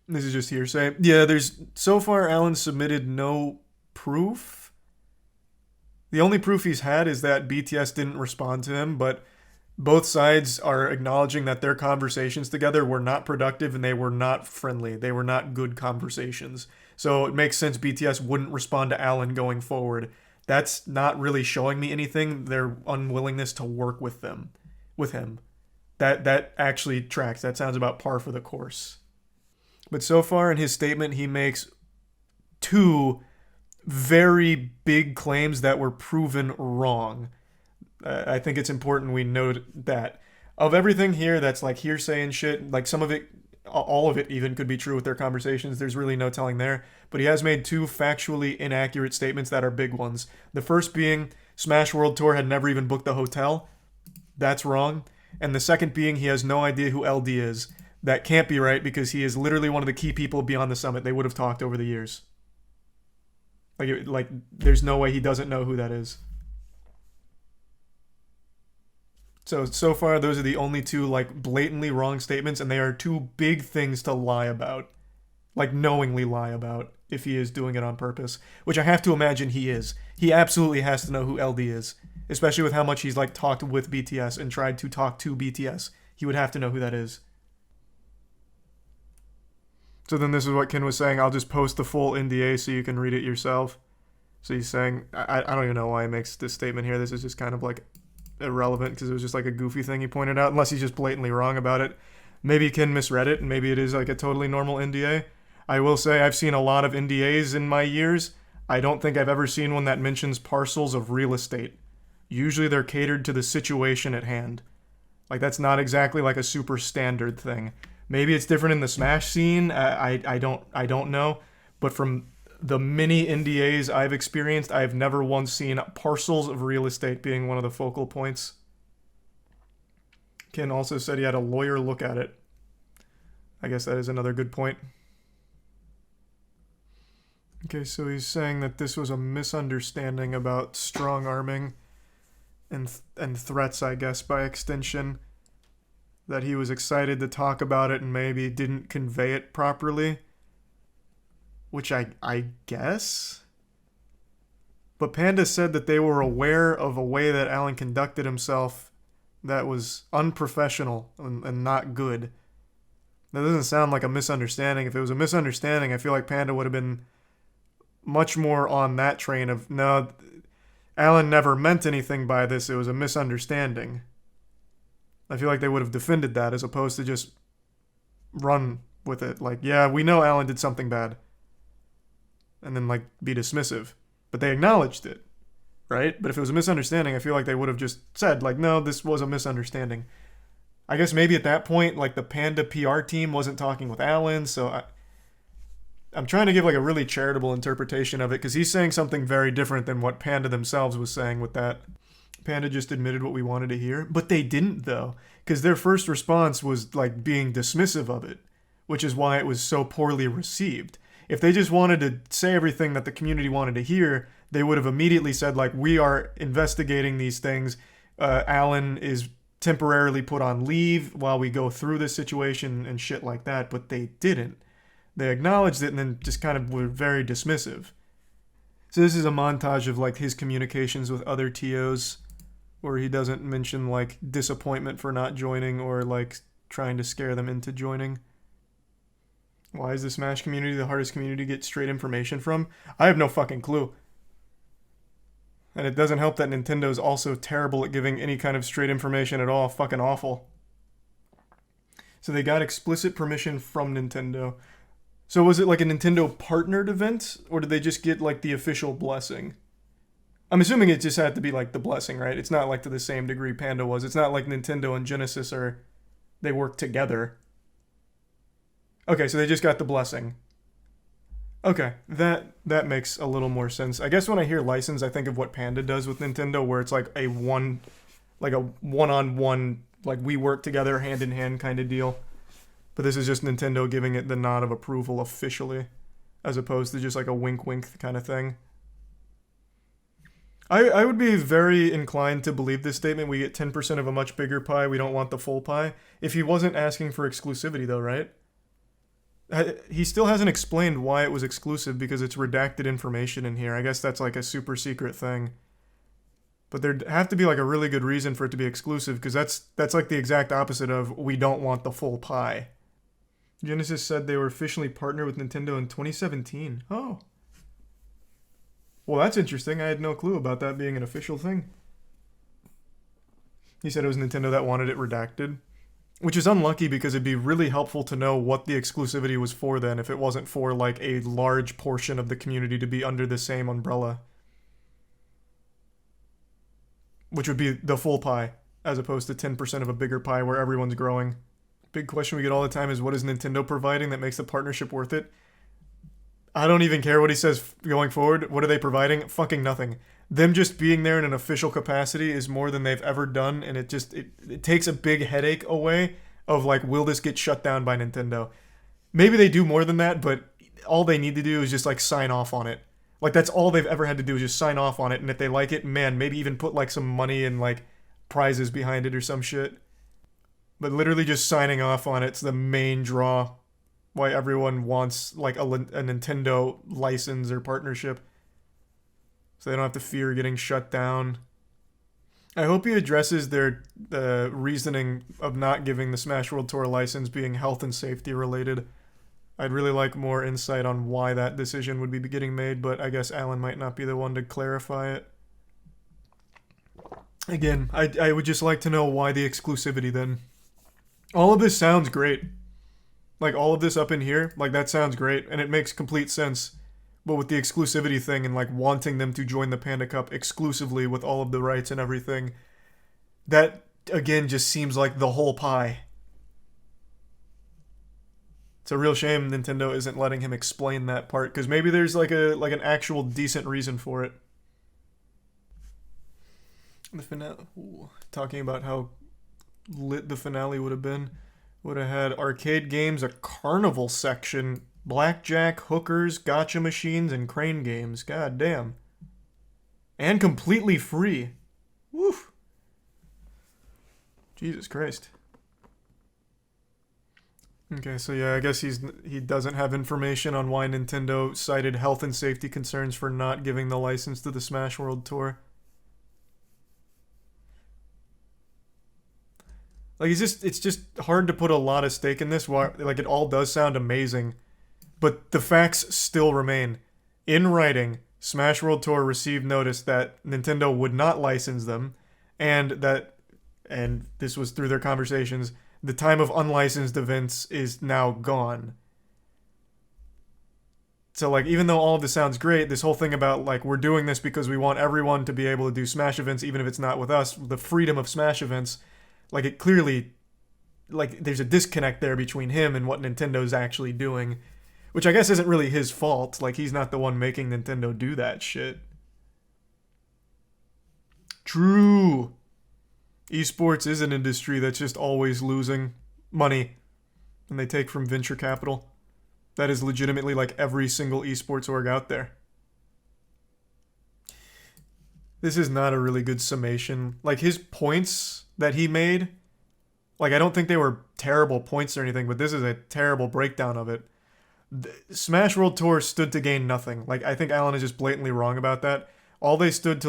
This is just hearsay. Yeah, there's so far Alan submitted no proof. The only proof he's had is that BTS didn't respond to him, but both sides are acknowledging that their conversations together were not productive and they were not friendly. They were not good conversations. So it makes sense BTS wouldn't respond to Alan going forward. That's not really showing me anything. Their unwillingness to work with him. That actually tracks. That sounds about par for the course. But so far in his statement, he makes two very big claims that were proven wrong. I think it's important we note that. Of everything here that's like hearsay and shit, like some of it, all of it even could be true with their conversations. There's really no telling there. But he has made two factually inaccurate statements that are big ones. The first being Smash World Tour had never even booked the hotel. That's wrong. And the second being he has no idea who LD is. That can't be right because he is literally one of the key people beyond the summit. They would have talked over the years. Like there's no way he doesn't know who that is. So far, those are the only two, like, blatantly wrong statements, and they are two big things to lie about. Like, knowingly lie about, if he is doing it on purpose. Which I have to imagine he is. He absolutely has to know who LD is. Especially with how much he's, like, talked with BTS and tried to talk to BTS. He would have to know who that is. So then this is what Kin was saying. I'll just post the full NDA so you can read it yourself. So he's saying, I don't even know why he makes this statement here. This is just kind of, like, irrelevant because it was just like a goofy thing he pointed out, unless he's just blatantly wrong about it. Maybe Ken misread it and maybe it is like a totally normal NDA. I will say I've seen a lot of NDAs in my years. I don't think I've ever seen one that mentions parcels of real estate. Usually they're catered to the situation at hand. Like that's not exactly like a super standard thing. Maybe it's different in the Smash scene. I don't know, but from the many NDAs I've experienced, I've never once seen parcels of real estate being one of the focal points. Ken also said he had a lawyer look at it. I guess that is another good point. Okay, so he's saying that this was a misunderstanding about strong arming and threats, I guess, by extension. That he was excited to talk about it and maybe didn't convey it properly. Which I guess? But Panda said that they were aware of a way that Alan conducted himself that was unprofessional and not good. That doesn't sound like a misunderstanding. If it was a misunderstanding, I feel like Panda would have been much more on that train of, no, Alan never meant anything by this, it was a misunderstanding. I feel like they would have defended that as opposed to just run with it. Like, yeah, we know Alan did something bad. And then, like, be dismissive. But they acknowledged it, right? But if it was a misunderstanding, I feel like they would have just said, like, no, this was a misunderstanding. I guess maybe at that point, like, the Panda PR team wasn't talking with Alan, so I'm trying to give, like, a really charitable interpretation of it, because he's saying something very different than what Panda themselves was saying with that. Panda just admitted what we wanted to hear, but they didn't, though, because their first response was, like, being dismissive of it, which is why it was so poorly received. If they just wanted to say everything that the community wanted to hear, they would have immediately said, like, we are investigating these things. Alan is temporarily put on leave while we go through this situation and shit like that, but they didn't. They acknowledged it and then just kind of were very dismissive. So this is a montage of, like, his communications with other TOs where he doesn't mention, like, disappointment for not joining or, like, trying to scare them into joining. Why is the Smash community the hardest community to get straight information from? I have no fucking clue. And it doesn't help that Nintendo is also terrible at giving any kind of straight information at all. Fucking awful. So they got explicit permission from Nintendo. So was it like a Nintendo partnered event? Or did they just get like the official blessing? I'm assuming it just had to be like the blessing, right? It's not like to the same degree Panda was. It's not like Nintendo and Genesis they work together. Okay, so they just got the blessing. Okay, that makes a little more sense. I guess when I hear license, I think of what Panda does with Nintendo, where it's like a one-on-one, like we work together hand in hand kind of deal. But this is just Nintendo giving it the nod of approval officially, as opposed to just like a wink-wink kind of thing. I would be very inclined to believe this statement. We get 10% of a much bigger pie. We don't want the full pie. If he wasn't asking for exclusivity, though, right? he still hasn't explained why it was exclusive because it's redacted information in here. I guess that's like a super secret thing. But there'd have to be like a really good reason for it to be exclusive because that's like the exact opposite of we don't want the full pie. Genesis said they were officially partnered with Nintendo in 2017. Oh. Well, that's interesting. I had no clue about that being an official thing. He said it was Nintendo that wanted it redacted. Which is unlucky because it'd be really helpful to know what the exclusivity was for then if it wasn't for like a large portion of the community to be under the same umbrella. Which would be the full pie, as opposed to 10% of a bigger pie where everyone's growing. Big question we get all the time is what is Nintendo providing that makes the partnership worth it? I don't even care what he says going forward. What are they providing? Fucking nothing. Them just being there in an official capacity is more than they've ever done, and it takes a big headache away of like, will this get shut down by Nintendo? Maybe they do more than that, but all they need to do is just like sign off on it. Like that's all they've ever had to do is just sign off on it, and if they like it, man, maybe even put like some money and like prizes behind it or some shit. But literally just signing off on it's the main draw why everyone wants like a Nintendo license or partnership. So they don't have to fear getting shut down. I hope he addresses their reasoning of not giving the Smash World Tour license being health and safety related. I'd really like more insight on why that decision would be getting made, but I guess Alan might not be the one to clarify it. Again, I would just like to know why the exclusivity then. All of this sounds great. Like, all of this up in here, like, that sounds great, and it makes complete sense. But with the exclusivity thing and, like, wanting them to join the Panda Cup exclusively with all of the rights and everything, that, again, just seems like the whole pie. It's a real shame Nintendo isn't letting him explain that part, because maybe there's, like, an actual decent reason for it. The finale... Ooh, talking about how lit the finale would have been. Would have had arcade games, a carnival section, blackjack, hookers, gacha machines, and crane games. God damn. And completely free. Woof. Jesus Christ. Okay, so yeah, I guess he doesn't have information on why Nintendo cited health and safety concerns for not giving the license to the Smash World Tour. Like, it's just hard to put a lot of stake in this. Like, it all does sound amazing. But the facts still remain. In writing, Smash World Tour received notice that Nintendo would not license them, and this was through their conversations, the time of unlicensed events is now gone. So, like, even though all of this sounds great, this whole thing about, like, we're doing this because we want everyone to be able to do Smash events, even if it's not with us, the freedom of Smash events... Like, it clearly, like, there's a disconnect there between him and what Nintendo's actually doing. Which I guess isn't really his fault. Like, he's not the one making Nintendo do that shit. True. Esports is an industry that's just always losing money. And they take from venture capital. That is legitimately like every single esports org out there. This is not a really good summation. Like, his points that he made, like, I don't think they were terrible points or anything, but this is a terrible breakdown of it. Smash World Tour stood to gain nothing. Like, I think Alan is just blatantly wrong about that. All they stood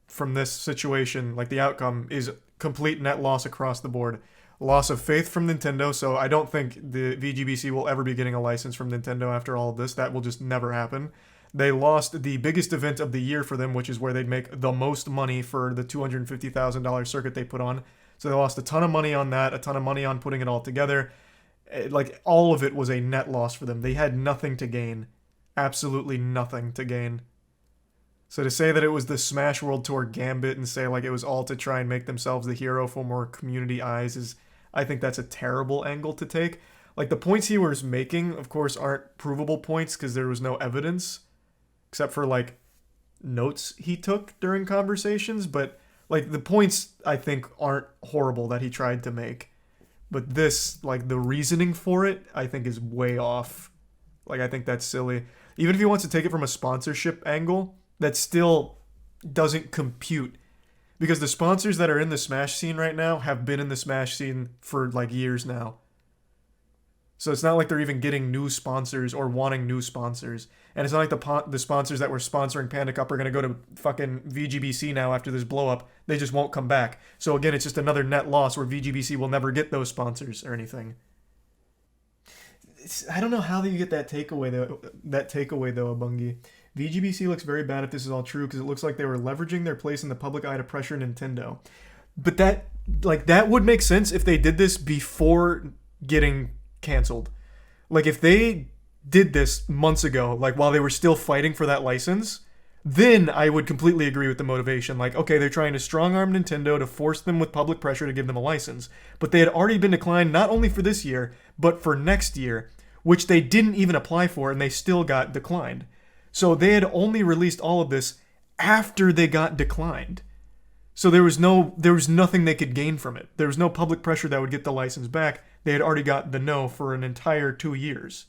from this situation, like the outcome, is complete net loss across the board. Loss of faith from Nintendo, so I don't think the VGBC will ever be getting a license from Nintendo after all of this. That will just never happen. They lost the biggest event of the year for them, which is where they'd make the most money for the $250,000 circuit they put on. So they lost a ton of money on that, a ton of money on putting it all together. Like, all of it was a net loss for them. They had nothing to gain. Absolutely nothing to gain. So to say that it was the Smash World Tour gambit and say, like, it was all to try and make themselves the hero for more community eyes is... I think that's a terrible angle to take. Like, the points he was making, of course, aren't provable points because there was no evidence. Except for, like, notes he took during conversations. But, like, the points, I think, aren't horrible that he tried to make. But this, like, the reasoning for it, I think is way off. Like, I think that's silly. Even if he wants to take it from a sponsorship angle, that still doesn't compute. Because the sponsors that are in the Smash scene right now have been in the Smash scene for, like, years now. So it's not like they're even getting new sponsors or wanting new sponsors. And it's not like the sponsors that were sponsoring Panda Cup are going to go to fucking VGBC now after this blow up. They just won't come back. So again, it's just another net loss where VGBC will never get those sponsors or anything. I don't know how you get that takeaway though. Abungi. VGBC looks very bad if this is all true because it looks like they were leveraging their place in the public eye to pressure Nintendo. But that would make sense if they did this before getting canceled. Like if they did this months ago, like while they were still fighting for that license, then I would completely agree with the motivation. Like, okay, they're trying to strong-arm Nintendo to force them with public pressure to give them a license. But they had already been declined not only for this year, but for next year, which they didn't even apply for, and they still got declined. So they had only released all of this after they got declined. So there was nothing they could gain from it. There was no public pressure that would get the license back. They had already got the no for an entire 2 years.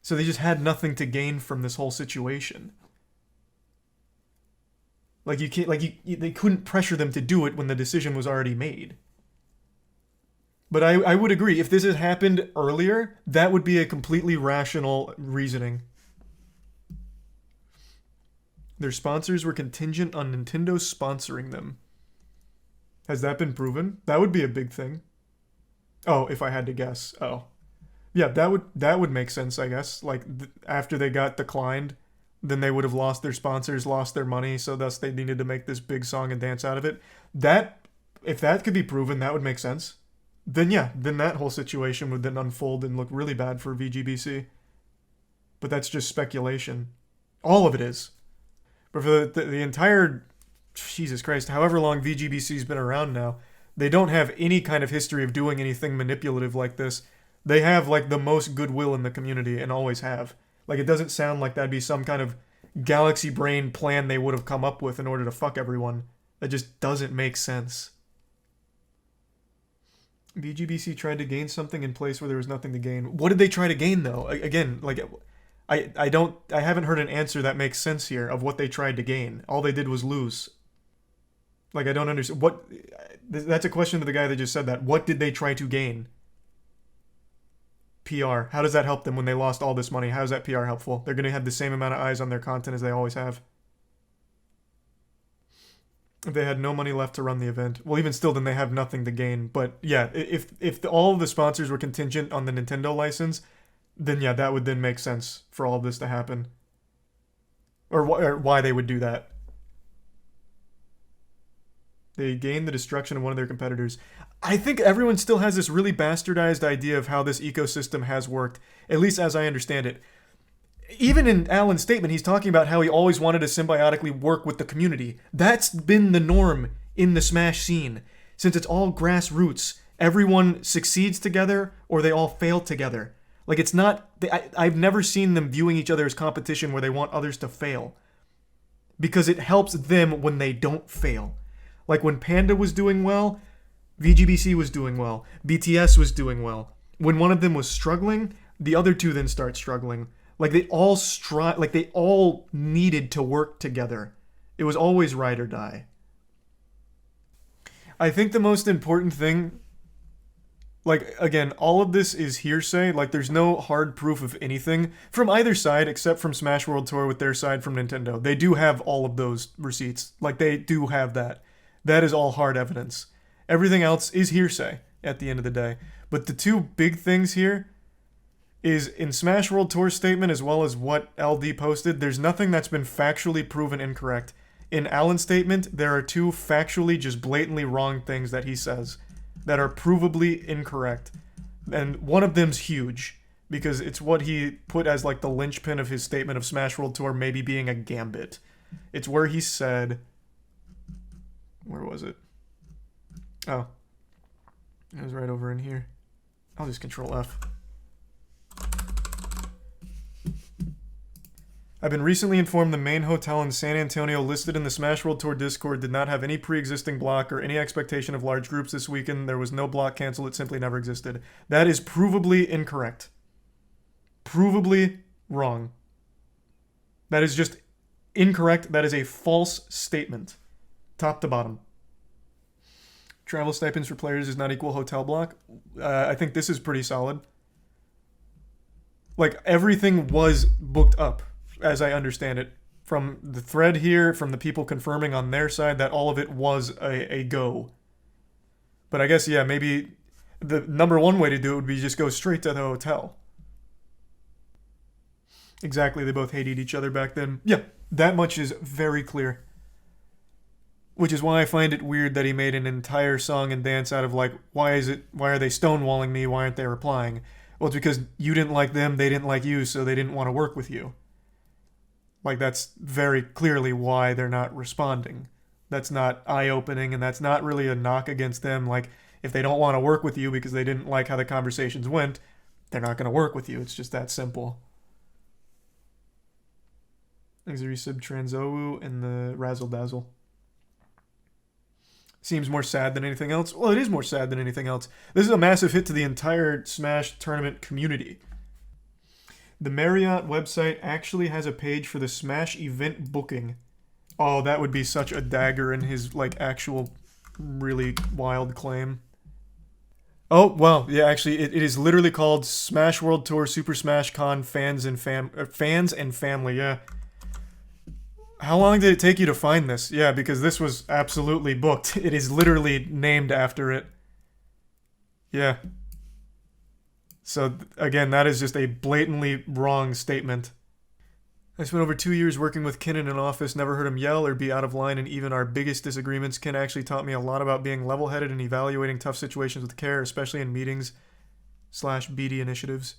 So they just had nothing to gain from this whole situation. Like they couldn't pressure them to do it when the decision was already made. But I would agree, if this had happened earlier, that would be a completely rational reasoning. Their sponsors were contingent on Nintendo sponsoring them. Has that been proven? That would be a big thing. Oh, if I had to guess. Oh. Yeah, that would make sense, I guess. Like, after they got declined, then they would have lost their sponsors, lost their money, so thus they needed to make this big song and dance out of it. If that could be proven, that would make sense. Then yeah, then that whole situation would then unfold and look really bad for VGBC. But that's just speculation. All of it is. But for the entire, Jesus Christ, however long VGBC's been around now, they don't have any kind of history of doing anything manipulative like this. They have, like, the most goodwill in the community and always have. Like, it doesn't sound like that'd be some kind of galaxy brain plan they would have come up with in order to fuck everyone. That just doesn't make sense. VGBC tried to gain something in place where there was nothing to gain. What did they try to gain, though? Again, like, I haven't heard an answer that makes sense here of what they tried to gain. All they did was lose. Like, I don't understand. That's a question to the guy that just said that. What did they try to gain? PR. How does that help them when they lost all this money? How is that PR helpful? They're going to have the same amount of eyes on their content as they always have. If they had no money left to run the event, well, even still, then they have nothing to gain. But yeah, if all of the sponsors were contingent on the Nintendo license, then yeah, that would then make sense for all of this to happen. Or why they would do that. They gained the destruction of one of their competitors. I think everyone still has this really bastardized idea of how this ecosystem has worked, at least as I understand it. Even in Alan's statement, he's talking about how he always wanted to symbiotically work with the community. That's been the norm in the Smash scene. Since it's all grassroots, everyone succeeds together or they all fail together. Like, it's not... I've never seen them viewing each other as competition where they want others to fail. Because it helps them when they don't fail. Like, when Panda was doing well, VGBC was doing well, BTS was doing well. When one of them was struggling, the other two then start struggling. Like, they all needed to work together. It was always ride or die. I think the most important thing, like, again, all of this is hearsay. Like, there's no hard proof of anything from either side except from Smash World Tour with their side from Nintendo. They do have all of those receipts. Like, they do have that. That is all hard evidence. Everything else is hearsay at the end of the day. But the two big things here is in Smash World Tour's statement as well as what LD posted, there's nothing that's been factually proven incorrect. In Alan's statement, there are two factually just blatantly wrong things that he says that are provably incorrect. And one of them's huge because it's what he put as like the linchpin of his statement of Smash World Tour maybe being a gambit. It's where he said... Where was it? Oh. It was right over in here. I'll just Control F. I've been recently informed the main hotel in San Antonio listed in the Smash World Tour Discord did not have any pre-existing block or any expectation of large groups this weekend. There was no block canceled. It simply never existed. That is provably incorrect. Provably wrong. That is just incorrect. That is a false statement. Top to bottom. travel stipends for players does not equal hotel block. I think this is pretty solid. Like, everything was booked up, as I understand it. From the thread here, from the people confirming on their side, that all of it was a go. But I guess, yeah, maybe the number one way to do it would be just go straight to the hotel. Exactly, they both hated each other back then. Yeah, that much is very clear. Which is why I find it weird that he made an entire song and dance out of, like, why are they stonewalling me, why aren't they replying? Well, it's because you didn't like them, they didn't like you, so they didn't want to work with you. Like, that's very clearly why they're not responding. That's not eye-opening, and that's not really a knock against them. Like, if they don't want to work with you because they didn't like how the conversations went, they're not going to work with you. It's just that simple. Exerisib Transowu and the Razzle Dazzle. Seems more sad than anything else. Well, it is more sad than anything else. This is a massive hit to the entire Smash tournament community. The Marriott website actually has a page for the Smash event booking. Oh, that would be such a dagger in his, like, actual really wild claim. Oh, well, yeah, actually, it is literally called Smash World Tour Super Smash Con Fans and Family, yeah. How long did it take you to find this? Yeah, because this was absolutely booked. It is literally named after it. Yeah. So, again, that is just a blatantly wrong statement. I spent over 2 years working with Ken in an office, never heard him yell or be out of line in even our biggest disagreements. Ken actually taught me a lot about being level-headed and evaluating tough situations with care, especially in meetings/BD initiatives.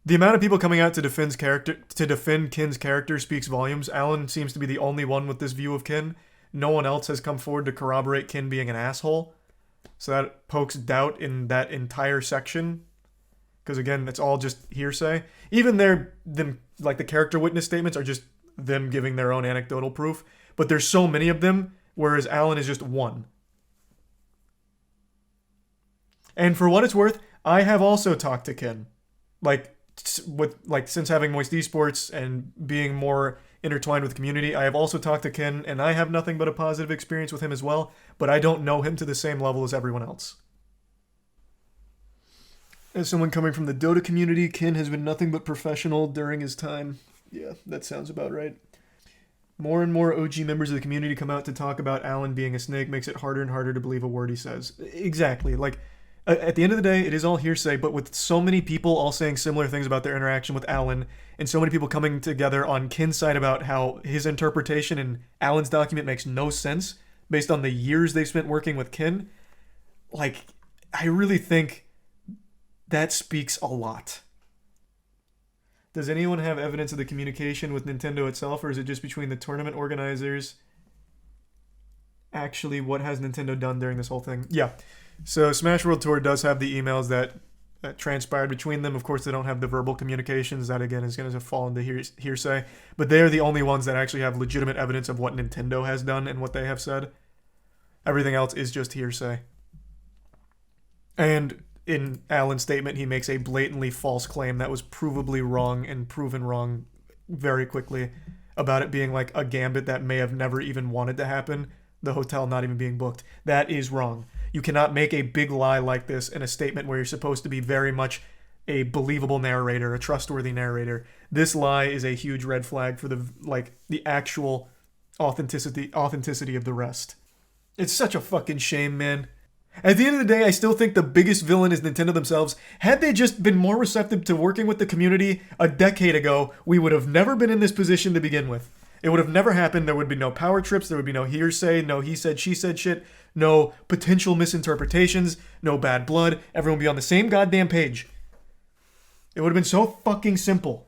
The amount of people coming out to defend Ken's character speaks volumes. Alan seems to be the only one with this view of Ken. No one else has come forward to corroborate Ken being an asshole. So that pokes doubt in that entire section. Because again, it's all just hearsay. Even like the character witness statements are just them giving their own anecdotal proof. But there's so many of them, whereas Alan is just one. And for what it's worth, I have also talked to Ken. Since having Moist Esports and being more intertwined with the community, I have also talked to Ken, and I have nothing but a positive experience with him as well, but I don't know him to the same level as everyone else. As someone coming from the Dota community, Ken has been nothing but professional during his time. Yeah, that sounds about right. More and more OG members of the community come out to talk about Alan being a snake, makes it harder and harder to believe a word he says. Exactly, like, at the end of the day, it is all hearsay, but with so many people all saying similar things about their interaction with Alan, and so many people coming together on Ken's side about how his interpretation in Alan's document makes no sense, based on the years they've spent working with Ken, like, I really think that speaks a lot. Does anyone have evidence of the communication with Nintendo itself, or is it just between the tournament organizers? Actually, what has Nintendo done during this whole thing? Yeah. So Smash World Tour does have the emails that transpired between them. Of course, they don't have the verbal communications. That, again, is going to fall into hearsay. But they are the only ones that actually have legitimate evidence of what Nintendo has done and what they have said. Everything else is just hearsay. And in Alan's statement, he makes a blatantly false claim that was provably wrong and proven wrong very quickly about it being like a gambit that may have never even wanted to happen. The hotel not even being booked. That is wrong. You cannot make a big lie like this in a statement where you're supposed to be very much a believable narrator, a trustworthy narrator. This lie is a huge red flag for the actual authenticity of the rest. It's such a fucking shame, man. At the end of the day, I still think the biggest villain is Nintendo themselves. Had they just been more receptive to working with the community a decade ago, we would have never been in this position to begin with. It would have never happened. There would be no power trips. There would be no hearsay, no he said, she said shit, no potential misinterpretations, no bad blood. Everyone would be on the same goddamn page. It would have been so fucking simple.